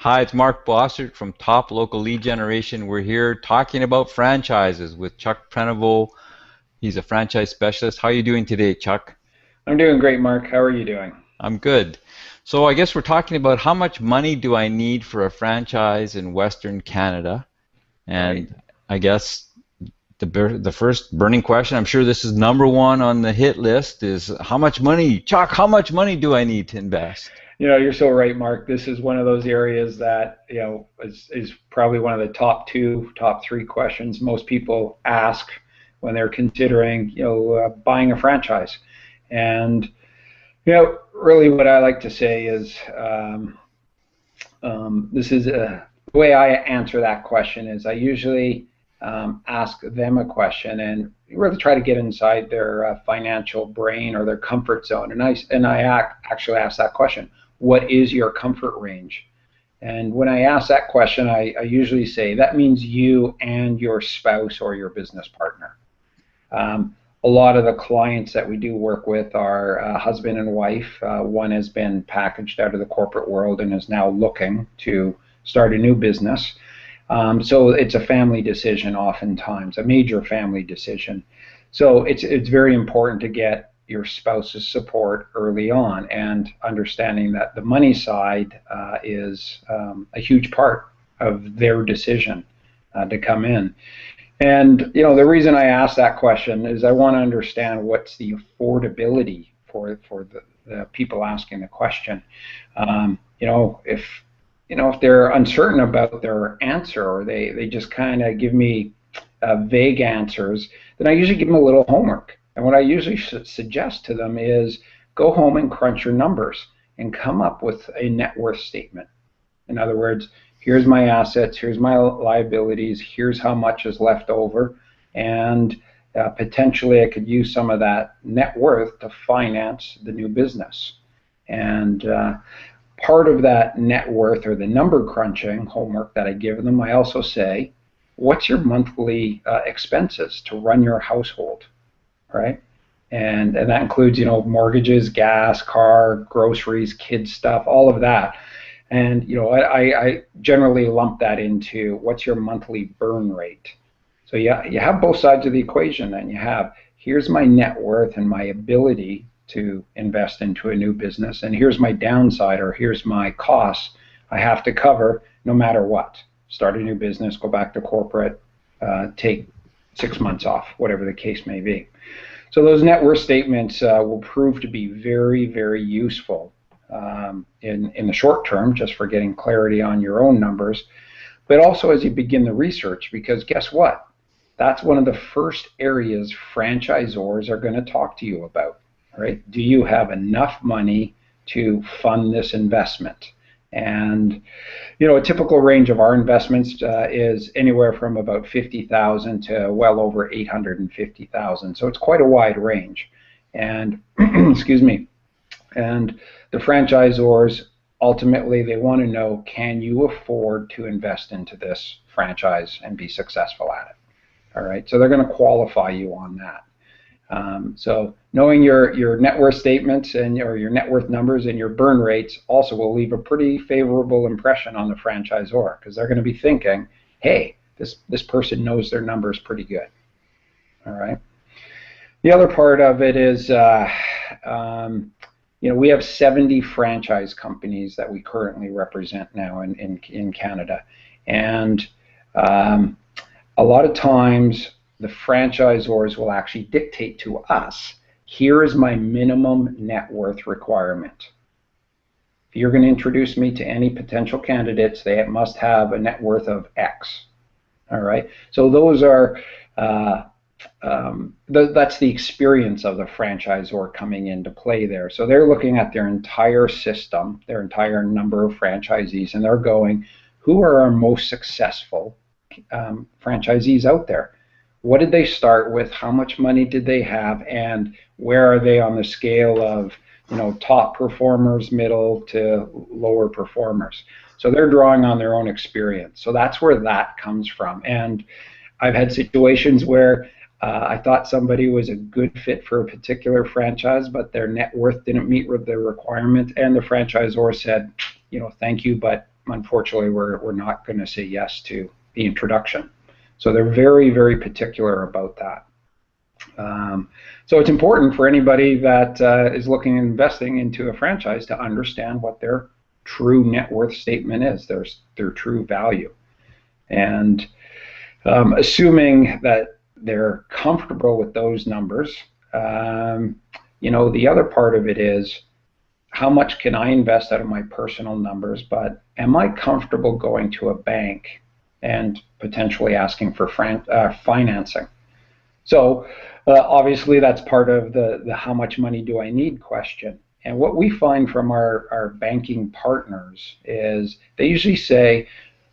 Hi, it's Mark Bossert from Top Local Lead Generation. We're here talking about franchises with Chuck Prenevost. He's a franchise specialist. How are you doing today, Chuck? I'm doing great, Mark. How are you doing? I'm good. So I guess we're talking about how much money do I need for a franchise in Western Canada? Right. And I guess the first burning question, I'm sure this is number one on the hit list, is how much money, Chuck, how much money do I need to invest? You're so right, Mark. This is one of those areas that, is probably one of the top two, top three questions most people ask when they're considering, buying a franchise. And, really what I like to say is this is the way I answer that question is I usually ask them a question and really try to get inside their financial brain or their comfort zone. Actually ask that question: what is your comfort range? And when I ask that question, I usually say that means you and your spouse or your business partner. Um, a lot of the clients that we do work with are husband and wife. One has been packaged out of the corporate world and is now looking to start a new business. So it's a family decision, oftentimes, a major family decision. So it's very important to get your spouse's support early on, and understanding that the money side is a huge part of their decision to come in. And the reason I ask that question is I want to understand what's the affordability for the people asking the question. If if they're uncertain about their answer, or they just kind of give me vague answers, then I usually give them a little homework. And what I usually suggest to them is go home and crunch your numbers and come up with a net worth statement. In other words, here's my assets, here's my liabilities, here's how much is left over, and potentially I could use some of that net worth to finance the new business. And part of that net worth or the number crunching homework that I give them, I also say, what's your monthly expenses to run your household, right? And that includes, mortgages, gas, car, groceries, kids stuff, all of that. And I generally lump that into what's your monthly burn rate. So yeah, you have both sides of the equation. Then you have, here's my net worth and my ability to invest into a new business, and here's my downside, or here's my costs I have to cover no matter what. Start a new business, go back to corporate, take 6 months off, whatever the case may be. So those net worth statements will prove to be very, very useful in the short term, just for getting clarity on your own numbers, but also as you begin the research, because guess what? That's one of the first areas franchisors are going to talk to you about, right? Do you have enough money to fund this investment? And a typical range of our investments is anywhere from about 50,000 to well over 850,000. So it's quite a wide range. And excuse me. And the franchisors, ultimately, they want to know, can you afford to invest into this franchise and be successful at it? All right, so they're going to qualify you on that. So knowing your net worth statements and your net worth numbers and your burn rates also will leave a pretty favorable impression on the franchisor, because they're going to be thinking, hey, this person knows their numbers pretty good. All right. The other part of it is, we have 70 franchise companies that we currently represent now in Canada. And a lot of times the franchisors will actually dictate to us, here is my minimum net worth requirement. If you're going to introduce me to any potential candidates, they must have a net worth of X. All right. So those are that's the experience of the franchisor coming into play there. So they're looking at their entire system, their entire number of franchisees, and they're going, who are our most successful franchisees out there? What did they start with? How much money did they have? And where are they on the scale of, top performers, middle to lower performers? So they're drawing on their own experience. So that's where that comes from. And I've had situations where I thought somebody was a good fit for a particular franchise, but their net worth didn't meet with the requirement, and the franchisor said, thank you, but unfortunately, we're not going to say yes to the introduction. So they're very, very particular about that. So it's important for anybody that is looking at investing into a franchise to understand what their true net worth statement is, their true value. And assuming that they're comfortable with those numbers, the other part of it is how much can I invest out of my personal numbers, but am I comfortable going to a bank and potentially asking for financing? So obviously that's part of the how much money do I need question. And what we find from our banking partners is they usually say,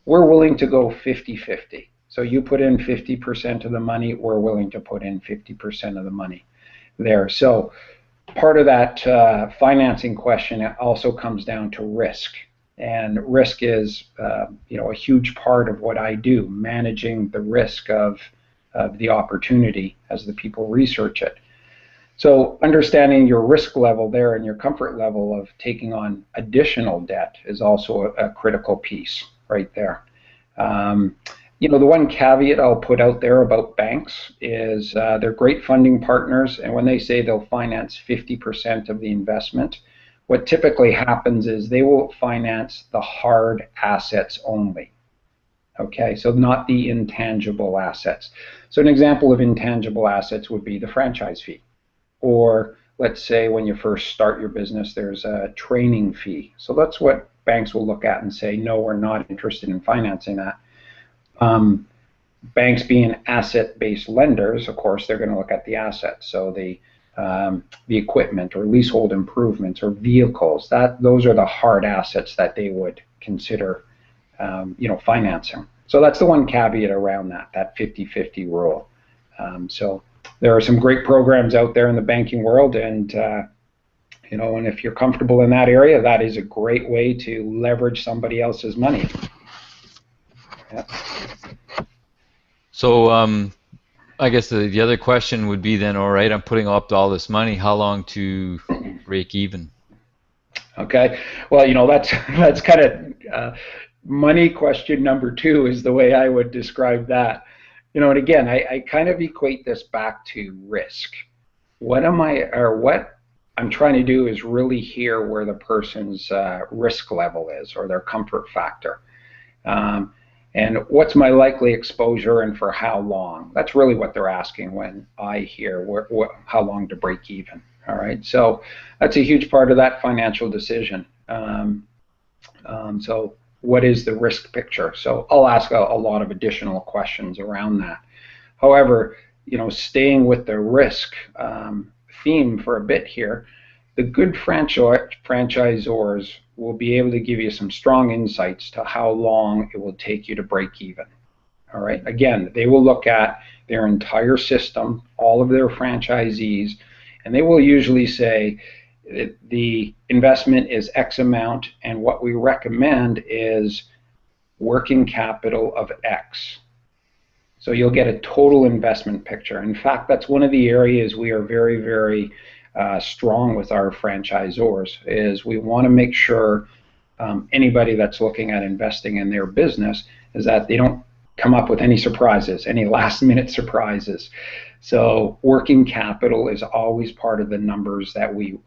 we're willing to go 50-50. So you put in 50% of the money, we're willing to put in 50% of the money there. So part of that financing question also comes down to risk. And risk is a huge part of what I do, managing the risk of the opportunity as the people research it. So understanding your risk level there and your comfort level of taking on additional debt is also a critical piece right there. The one caveat I'll put out there about banks is they're great funding partners, and when they say they'll finance 50% of the investment, what typically happens is they will finance the hard assets only. Okay, so not the intangible assets. So an example of intangible assets would be the franchise fee. Or let's say when you first start your business, there's a training fee. So that's what banks will look at and say, no, we're not interested in financing that. Banks being asset-based lenders, of course, they're going to look at the assets. So the equipment or leasehold improvements or vehicles, those are the hard assets that they would consider financing. So that's the one caveat around that 50-50 rule. So there are some great programs out there in the banking world, and and if you're comfortable in that area, that is a great way to leverage somebody else's money. Yeah. So I guess the other question would be then, all right, I'm putting up all this money, how long to break even? Okay, well, that's kind of money question number 2 is the way I would describe that. And again, I kind of equate this back to risk. What I'm trying to do is really hear where the person's risk level is or their comfort factor. And what's my likely exposure and for how long? That's really what they're asking when I hear how long to break even. All right, so that's a huge part of that financial decision. So what is the risk picture? So I'll ask a lot of additional questions around that. However, staying with the risk theme for a bit here, the good franchisors will be able to give you some strong insights to how long it will take you to break even. All right, again, they will look at their entire system, all of their franchisees, and they will usually say the investment is X amount, and what we recommend is working capital of X. So you'll get a total investment picture. In fact, that's one of the areas we are very, very strong with our franchisors, is we want to make sure anybody that's looking at investing in their business is that they don't come up with any surprises, any last minute surprises. So working capital is always part of the numbers that we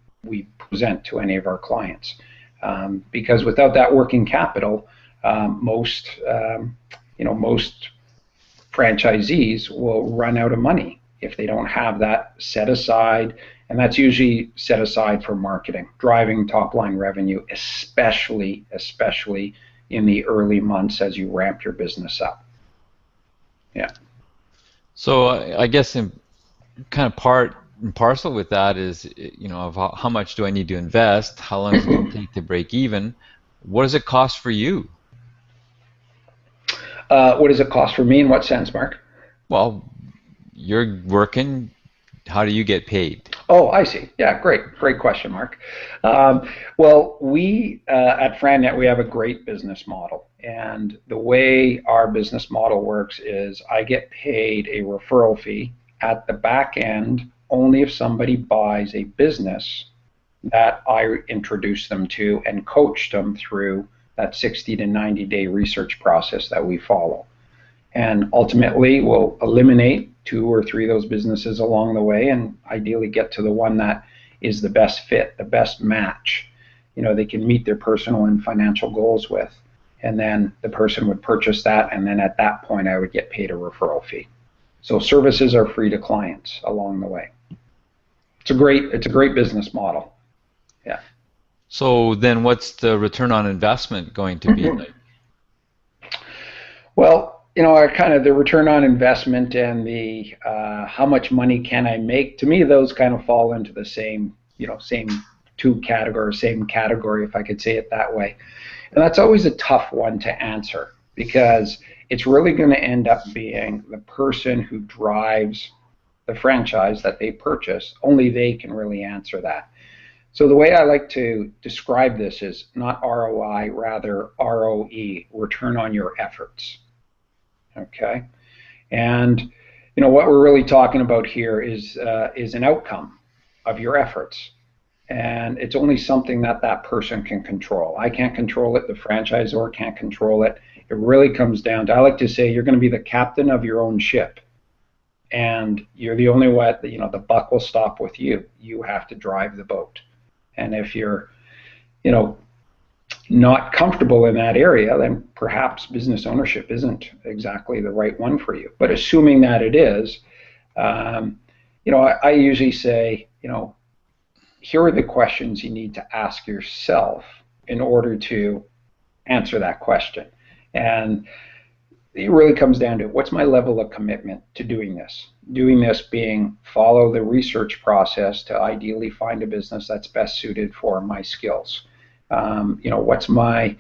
present to any of our clients, because without that working capital, most franchisees will run out of money if they don't have that set aside, and that's usually set aside for marketing, driving top line revenue, especially in the early months as you ramp your business up. Yeah. So I guess in kind of part and parcel with that is, of how much do I need to invest? How long does it take to break even? What does it cost for you? What does it cost for me? In what sense, Mark? Well, you're working. How do you get paid? Oh, I see. Yeah, great question, Mark. Well, we at FranNet, we have a great business model. And the way our business model works is I get paid a referral fee at the back end only if somebody buys a business that I introduce them to and coach them through that 60 to 90-day research process that we follow. And ultimately, we'll eliminate 2 or 3 of those businesses along the way and ideally get to the one that is the best fit, the best match. They can meet their personal and financial goals with. And then the person would purchase that, and then at that point, I would get paid a referral fee. So services are free to clients along the way. It's a great business model. Yeah. So then what's the return on investment going to be like? Well, kind of the return on investment and the how much money can I make, to me, those kind of fall into the same same category, if I could say it that way. And that's always a tough one to answer because it's really going to end up being the person who drives the franchise that they purchase. Only they can really answer that. So the way I like to describe this is not ROI, rather ROE, return on your efforts. Okay, and what we're really talking about here is an outcome of your efforts, and it's only something that that person can control. I can't control it. The franchisor can't control it. It really comes down to, I like to say, you're going to be the captain of your own ship, and you're the only one. The buck will stop with you. You have to drive the boat, and if you're not comfortable in that area, then perhaps business ownership isn't exactly the right one for you. But assuming that it is, I usually say, here are the questions you need to ask yourself in order to answer that question. And it really comes down to, what's my level of commitment to doing this? Doing this being follow the research process to ideally find a business that's best suited for my skills. What's my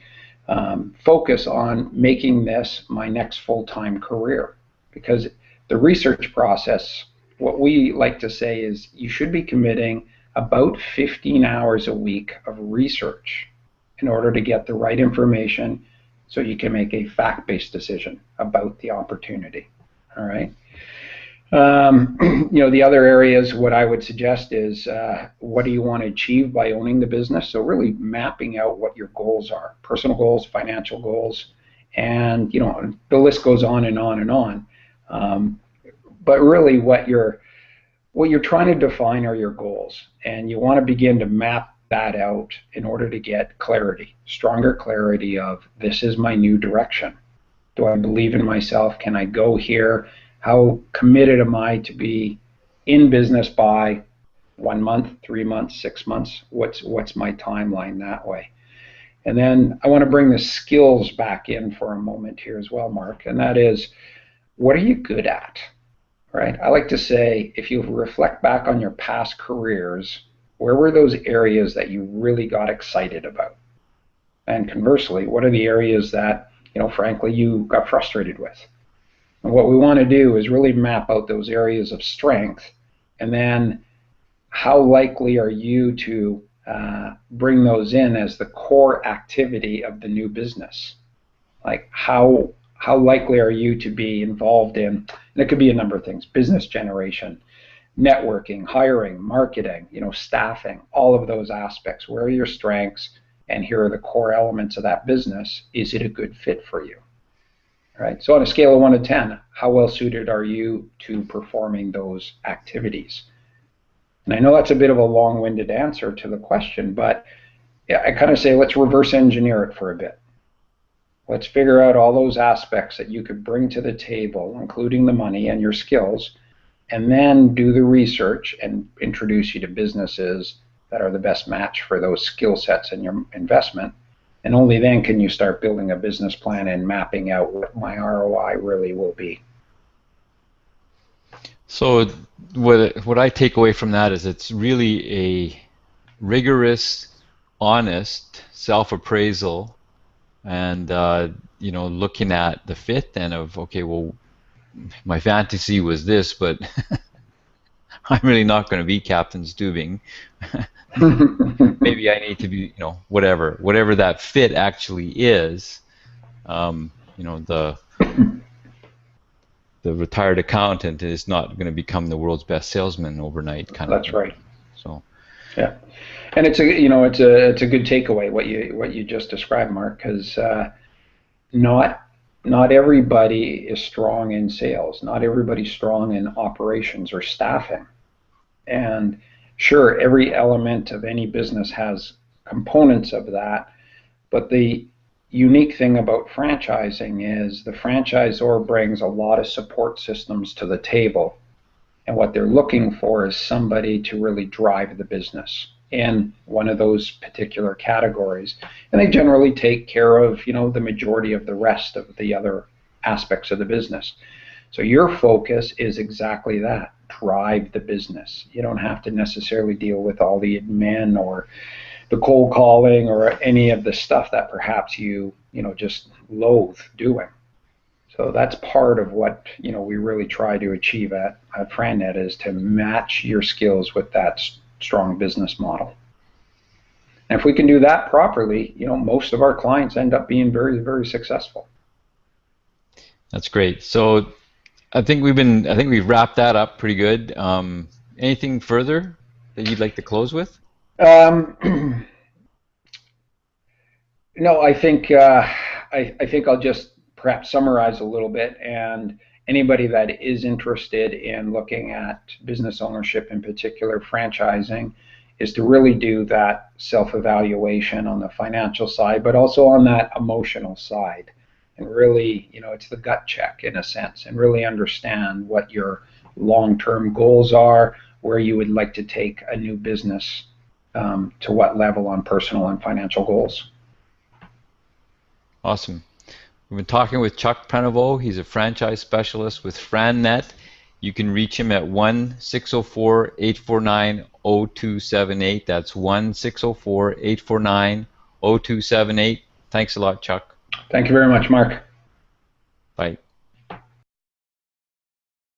focus on making this my next full-time career? Because the research process, what we like to say is you should be committing about 15 hours a week of research in order to get the right information so you can make a fact-based decision about the opportunity. All right. The other areas, what I would suggest is, what do you want to achieve by owning the business? So really mapping out what your goals are, personal goals, financial goals, and the list goes on and on and on. But really, what you're trying to define are your goals, and you want to begin to map that out in order to get clarity, stronger clarity of, this is my new direction. Do I believe in myself? Can I go here? How committed am I to be in business by 1 month, 3 months, 6 months? What's my timeline that way? And then I want to bring the skills back in for a moment here as well, Mark, and that is, what are you good at? Right? I like to say, if you reflect back on your past careers, where were those areas that you really got excited about? And conversely, what are the areas that, frankly, you got frustrated with? And what we want to do is really map out those areas of strength, and then how likely are you to bring those in as the core activity of the new business? Like how likely are you to be involved in, and it could be a number of things, business generation, networking, hiring, marketing, staffing, all of those aspects. Where are your strengths, and here are the core elements of that business. Is it a good fit for you? Right. So on a scale of 1 to 10, how well suited are you to performing those activities? And I know that's a bit of a long-winded answer to the question, but I kind of say, let's reverse engineer it for a bit. Let's figure out all those aspects that you could bring to the table, including the money and your skills, and then do the research and introduce you to businesses that are the best match for those skill sets and your investment. And only then can you start building a business plan and mapping out what my ROI really will be. So what I take away from that is, it's really a rigorous, honest self-appraisal, and looking at the fit then of, okay, well, my fantasy was this, but I'm really not going to be Captain Stubing. Maybe I need to be, whatever that fit actually is. The retired accountant is not going to become the world's best salesman overnight, kind of. That's right. So, Yeah, and it's a good takeaway what you just described, Mark, because not not everybody is strong in sales. Not everybody's strong in operations or staffing. And sure, every element of any business has components of that, but the unique thing about franchising is the franchisor brings a lot of support systems to the table. And what they're looking for is somebody to really drive the business in one of those particular categories. And they generally take care of, the majority of the rest of the other aspects of the business. So your focus is exactly that, drive the business. You don't have to necessarily deal with all the admin or the cold calling or any of the stuff that perhaps just loathe doing. So that's part of what we really try to achieve at FranNet is to match your skills with that strong business model. And if we can do that properly, most of our clients end up being very, very successful. That's great. So I think we've wrapped that up pretty good. Anything further that you'd like to close with? Um, no, I think I'll just perhaps summarize a little bit. And anybody that is interested in looking at business ownership, in particular franchising, is to really do that self-evaluation on the financial side, but also on that emotional side. And really, it's the gut check in a sense, and really understand what your long-term goals are, where you would like to take a new business, to what level on personal and financial goals. Awesome. We've been talking with Chuck Prenevost. He's a franchise specialist with FranNet. You can reach him at 1-604-849-0278. That's 1-604-849-0278. Thanks a lot, Chuck. Thank you very much, Mark. Bye.